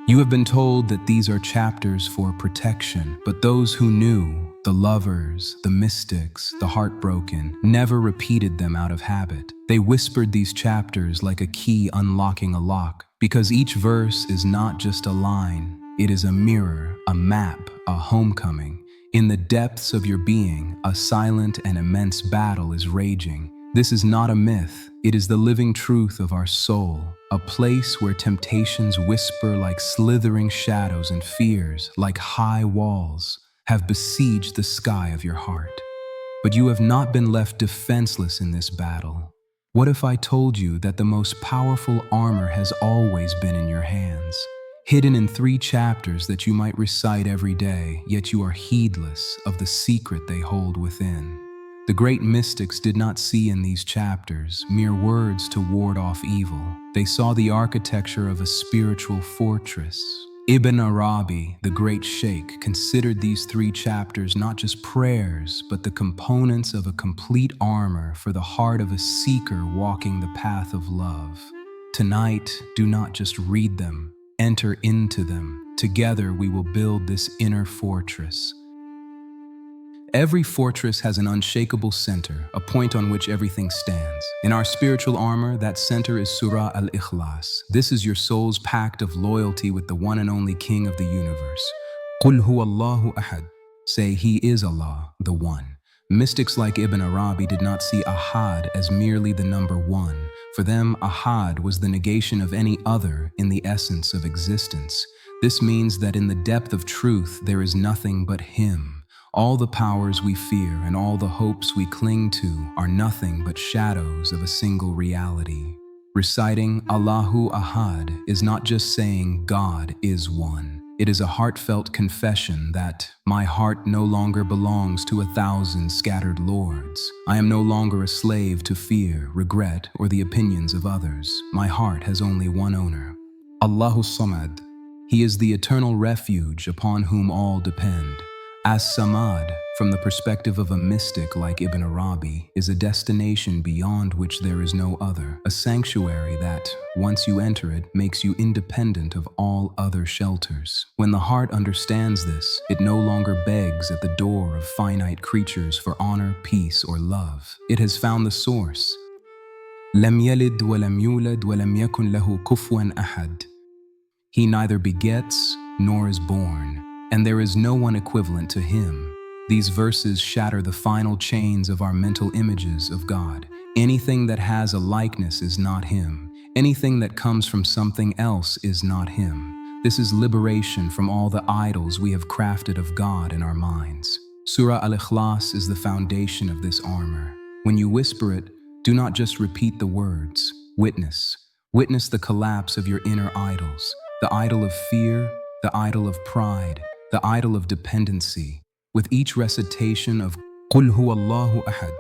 You have been told that these are chapters for protection, but those who knew, the lovers, the mystics, the heartbroken, never repeated them out of habit. They whispered these chapters like a key unlocking a lock, because each verse is not just a line, it is a mirror, a map, a homecoming. In the depths of your being, a silent and immense battle is raging. This is not a myth, it is the living truth of our soul, a place where temptations whisper like slithering shadows and fears, like high walls, have besieged the sky of your heart. But you have not been left defenseless in this battle. What if I told you that the most powerful armor has always been in your hands, hidden in 3 chapters that you might recite every day, yet you are heedless of the secret they hold within? The great mystics did not see in these chapters mere words to ward off evil. They saw the architecture of a spiritual fortress. Ibn Arabi, the Great Sheikh, considered these 3 chapters not just prayers, but the components of a complete armor for the heart of a seeker walking the path of love. Tonight, do not just read them, enter into them. Together we will build this inner fortress. Every fortress has an unshakable center, a point on which everything stands. In our spiritual armor, that center is Surah Al-Ikhlas. This is your soul's pact of loyalty with the one and only King of the universe. Qul huwa Allahu ahad. Say, He is Allah, the One. Mystics like Ibn Arabi did not see ahad as merely the number 1. For them, ahad was the negation of any other in the essence of existence. This means that in the depth of truth, there is nothing but Him. All the powers we fear and all the hopes we cling to are nothing but shadows of a single reality. Reciting Allahu Ahad is not just saying God is one. It is a heartfelt confession that my heart no longer belongs to 1,000 scattered lords. I am no longer a slave to fear, regret, or the opinions of others. My heart has only one owner, Allahu Samad. He is the eternal refuge upon whom all depend. As-Samad, from the perspective of a mystic like Ibn Arabi, is a destination beyond which there is no other, a sanctuary that, once you enter it, makes you independent of all other shelters. When the heart understands this, it no longer begs at the door of finite creatures for honor, peace, or love. It has found the source. لم يلد ولم يولد ولم يكن له كفوا أحد. He neither begets nor is born, and there is no one equivalent to Him. These verses shatter the final chains of our mental images of God. Anything that has a likeness is not Him. Anything that comes from something else is not Him. This is liberation from all the idols we have crafted of God in our minds. Surah Al-Ikhlas is the foundation of this armor. When you whisper it, do not just repeat the words. Witness. Witness the collapse of your inner idols. The idol of fear, the idol of pride, the idol of dependency. With each recitation of Qul huwa Allahu ahad,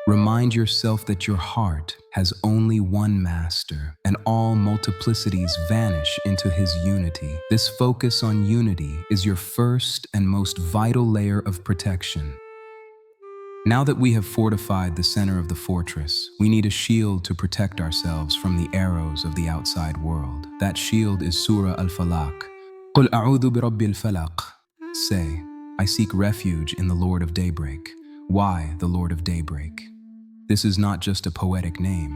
remind yourself that your heart has only one master, and all multiplicities vanish into His unity. This focus on unity is your first and most vital layer of protection. Now that we have fortified the center of the fortress, we need a shield to protect ourselves from the arrows of the outside world. That shield is Surah Al-Falaq. قُلْ أَعُوذُ بِرَبِّ الْفَلَقِ. Say, I seek refuge in the Lord of Daybreak. Why the Lord of Daybreak? This is not just a poetic name.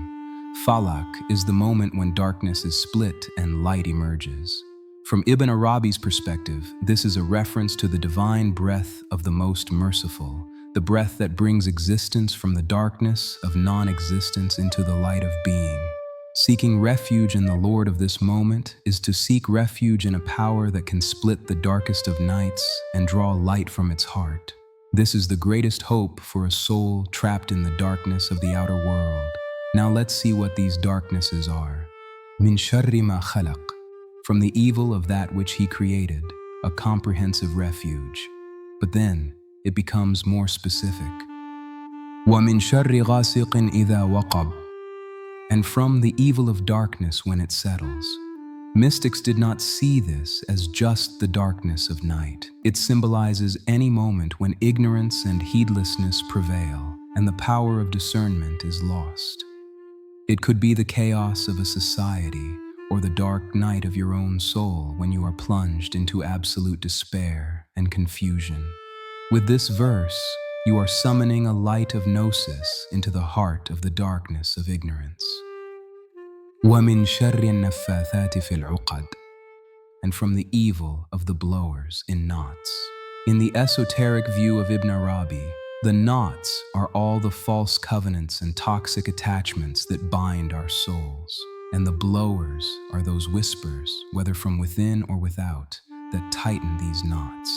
Falaq is the moment when darkness is split and light emerges. From Ibn Arabi's perspective, this is a reference to the divine breath of the Most Merciful, the breath that brings existence from the darkness of non-existence into the light of being. Seeking refuge in the Lord of this moment is to seek refuge in a power that can split the darkest of nights and draw light from its heart. This is the greatest hope for a soul trapped in the darkness of the outer world. Now let's see what these darknesses are. Min sharri ma khalaq. From the evil of that which He created, a comprehensive refuge. But then, it becomes more specific. Wa min sharri ghasiqin idha waqab. And from the evil of darkness when it settles. Mystics did not see this as just the darkness of night. It symbolizes any moment when ignorance and heedlessness prevail, and the power of discernment is lost. It could be the chaos of a society, or the dark night of your own soul when you are plunged into absolute despair and confusion. With this verse, you are summoning a light of gnosis into the heart of the darkness of ignorance. وَمِن شَرِّ النَّفَّاثَاتِ فِي الْعُقَدِ, and from the evil of the blowers in knots. In the esoteric view of Ibn Arabi, the knots are all the false covenants and toxic attachments that bind our souls, and the blowers are those whispers, whether from within or without, that tighten these knots.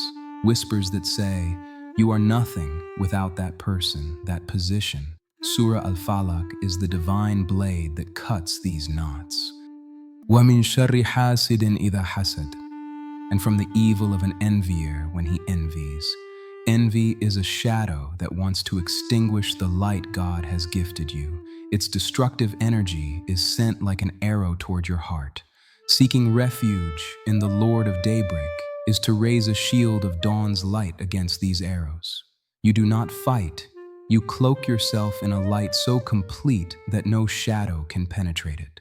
Whispers that say, you are nothing without that person, that position. Surah Al-Falaq is the divine blade that cuts these knots. وَمِن شَرِّ حَاسِدٍ إِذَا حَسَدٍ, and from the evil of an envier when he envies. Envy is a shadow that wants to extinguish the light God has gifted you. Its destructive energy is sent like an arrow toward your heart. Seeking refuge in the Lord of Daybreak is to raise a shield of dawn's light against these arrows. You do not fight. You cloak yourself in a light so complete that no shadow can penetrate it.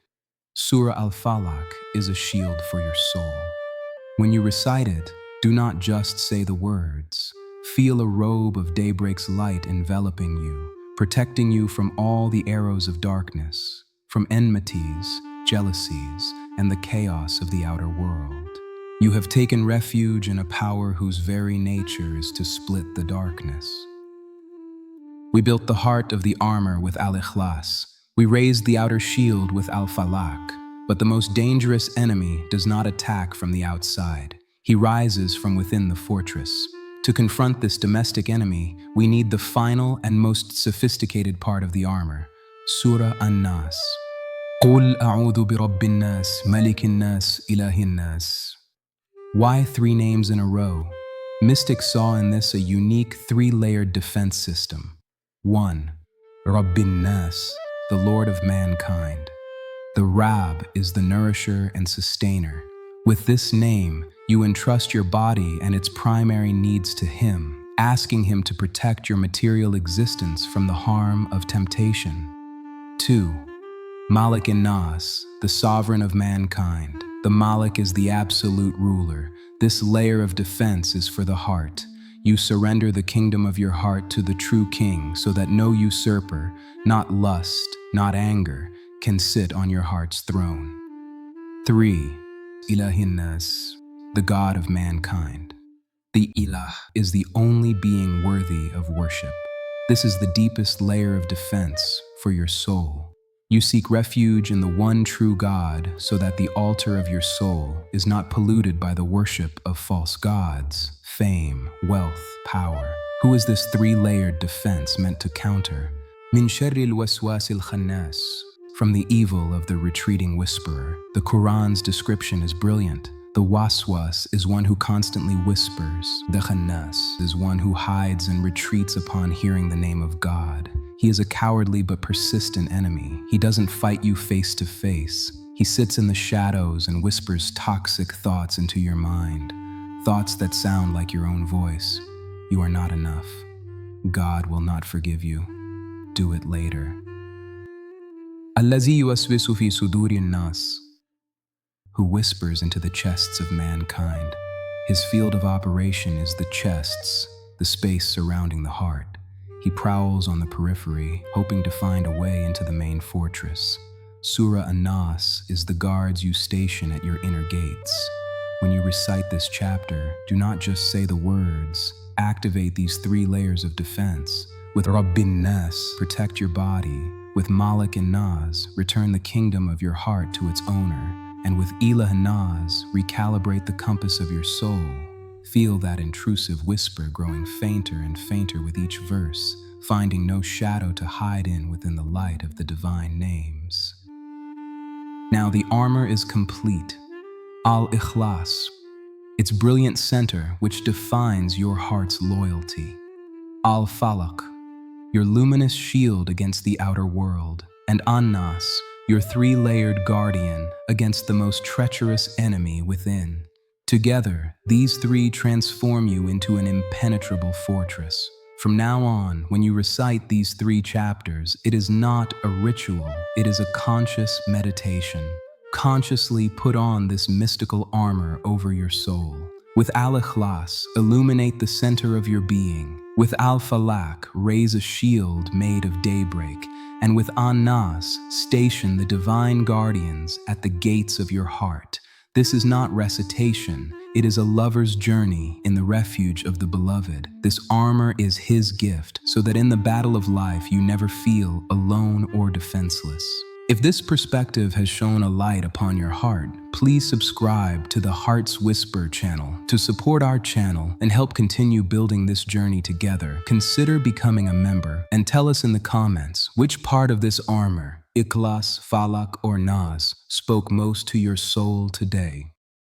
Surah Al-Falaq is a shield for your soul. When you recite it, do not just say the words. Feel a robe of daybreak's light enveloping you, protecting you from all the arrows of darkness, from enmities, jealousies, and the chaos of the outer world. You have taken refuge in a power whose very nature is to split the darkness. We built the heart of the armor with Al-Ikhlas. We raised the outer shield with Al-Falaq. But the most dangerous enemy does not attack from the outside. He rises from within the fortress. To confront this domestic enemy, we need the final and most sophisticated part of the armor, Surah An-Nas. قُلْ أَعُوذُ بِرَبِّ النَّاسِ مَلِكِ النَّاسِ إِلَهِ النَّاسِ. Why 3 names in a row? Mystics saw in this a unique 3-layered defense system. 1. Rabbin Nas, the Lord of mankind. The Rab is the nourisher and sustainer. With this name, you entrust your body and its primary needs to Him, asking Him to protect your material existence from the harm of temptation. 2. Falaq Nas, the sovereign of mankind. The Malik is the absolute ruler. This layer of defense is for the heart. You surrender the kingdom of your heart to the true king so that no usurper, not lust, not anger, can sit on your heart's throne. 3. Ilahin Nas, the God of mankind. The Ilah is the only being worthy of worship. This is the deepest layer of defense for your soul. You seek refuge in the one true God so that the altar of your soul is not polluted by the worship of false gods, fame, wealth, power. Who is this 3-layered defense meant to counter? Min sharri al-waswas al-khannas, from the evil of the retreating whisperer. The Quran's description is brilliant. The waswas is one who constantly whispers. The khannas is one who hides and retreats upon hearing the name of God. He is a cowardly but persistent enemy. He doesn't fight you face to face. He sits in the shadows and whispers toxic thoughts into your mind. Thoughts that sound like your own voice. You are not enough. God will not forgive you. Do it later. Allazi yuwaswisu fi suduri An-Nas, who whispers into the chests of mankind. His field of operation is the chests, the space surrounding the heart. He prowls on the periphery, hoping to find a way into the main fortress. Surah An-Nas is the guards you station at your inner gates. When you recite this chapter, do not just say the words. Activate these 3 layers of defense. With Rabbin Nas, protect your body. With Falaq Nas, return the kingdom of your heart to its owner. And with Ilah Nas, recalibrate the compass of your soul. Feel that intrusive whisper growing fainter and fainter with each verse, finding no shadow to hide in within the light of the divine names. Now the armor is complete. Al-Ikhlas, its brilliant center which defines your heart's loyalty. Al-Falaq, your luminous shield against the outer world. And An-Nas, your 3-layered guardian against the most treacherous enemy within. Together, these 3 transform you into an impenetrable fortress. From now on, when you recite these 3 chapters, it is not a ritual, it is a conscious meditation. Consciously put on this mystical armor over your soul. With Al-Ikhlas, illuminate the center of your being. With Al-Falaq, raise a shield made of daybreak. And with An-Nas, station the divine guardians at the gates of your heart. This is not recitation, it is a lover's journey in the refuge of the beloved. This armor is his gift, so that in the battle of life you never feel alone or defenseless. If this perspective has shone a light upon your heart, please subscribe to the Heart's Whisper channel. To support our channel and help continue building this journey together, consider becoming a member and tell us in the comments which part of this armor, Ikhlas, Falaq, or Nas, spoke most to your soul today.